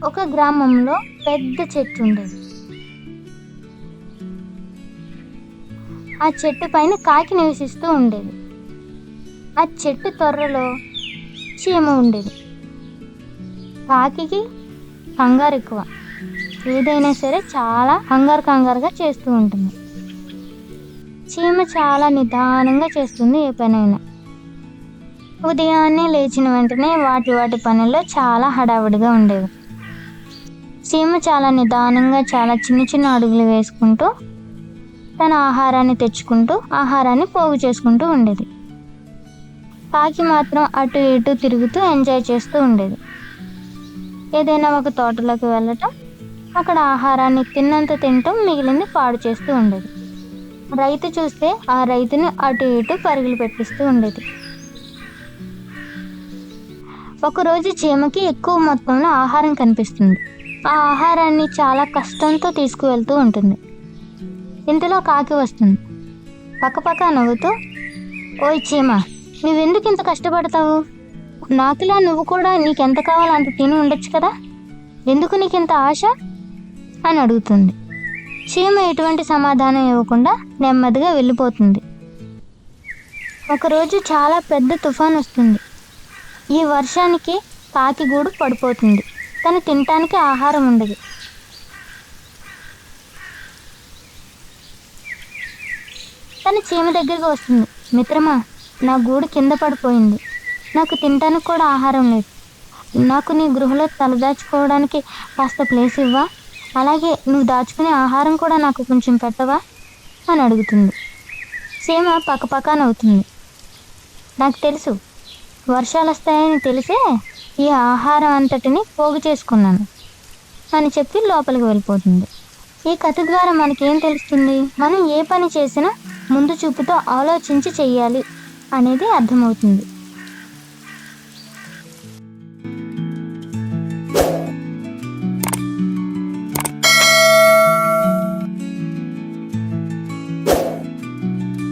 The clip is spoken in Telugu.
ఒక గ్రామంలో పెద్ద చెట్టు ఉండేది. ఆ చెట్టు పైన కాకి నివసిస్తూ ఉండేది. ఆ చెట్టు తొర్రలో చీమ ఉండేది. కాకికి కంగారు ఎక్కువ. ఏదైనా సరే చాలా కంగారుగా చేస్తూ ఉంటుంది. చీమ చాలా నిదానంగా చేస్తుంది ఏ పనైనా. ఉదయాన్నే లేచిన వెంటనే వాటి పనుల్లో చాలా హడావుడిగా ఉండేది. చీమ చాలా నిదానంగా చాలా చిన్న అడుగులు వేసుకుంటూ తన ఆహారాన్ని తెచ్చుకుంటూ ఆహారాన్ని పోగు చేసుకుంటూ ఉండేది. కాకి మాత్రం అటు ఇటు తిరుగుతూ ఎంజాయ్ చేస్తూ ఉండేది. ఏదైనా ఒక తోటలోకి వెళ్ళటం, అక్కడ ఆహారాన్ని తిన్నంత తినటం, మిగిలింది పాడు చేస్తూ ఉండేది. రైతు చూస్తే ఆ రైతుని అటు ఇటు పరుగులు పెట్టిస్తూ ఉండేది. ఒకరోజు చీమకి ఎక్కువ మొత్తంలో ఆహారం కనిపిస్తుంది. ఆ ఆహారాన్ని చాలా కష్టంతో తీసుకువెళ్తూ ఉంటుంది. ఇంతలో కాకి వస్తుంది. పక్కపక్క నవ్వుతూ, ఓయ్ చీమ, నువ్వెందుకు ఇంత కష్టపడతావు? నాకులా నువ్వు కూడా నీకెంత కావాలో అంత తిని ఉండొచ్చు కదా, ఎందుకు నీకింత ఆశ అని అడుగుతుంది. చీమ ఎటువంటి సమాధానం ఇవ్వకుండా నెమ్మదిగా వెళ్ళిపోతుంది. ఒకరోజు చాలా పెద్ద తుఫాన్ వస్తుంది. ఈ వర్షానికి కాకి గూడు పడిపోతుంది. తను తినటానికి ఆహారం ఉండదు. తను చీమ దగ్గరికి వస్తుంది. మిత్రమా, నా గూడు కింద పడిపోయింది. నాకు తినటానికి కూడా ఆహారం లేదు. నాకు నీ గృహలో తలదాచుకోవడానికి కాస్త ప్లేస్ ఇవ్వా? అలాగే నువ్వు దాచుకునే ఆహారం కూడా నాకు కొంచెం పెట్టవా అని అడుగుతుంది. చీమ పక్కపక్క నవ్వుతుంది. నాకు తెలుసు, వర్షాలు వస్తాయని తెలిసే ఈ ఆహారం అంతటిని పోగు చేసుకున్నాను అని చెప్పి లోపలికి వెళ్ళిపోతుంది. ఈ కథ ద్వారా మనకేం తెలుస్తుంది? మనం ఏ పని చేసినా ముందు చూపుతో ఆలోచించి చెయ్యాలి అనేది అర్థమవుతుంది.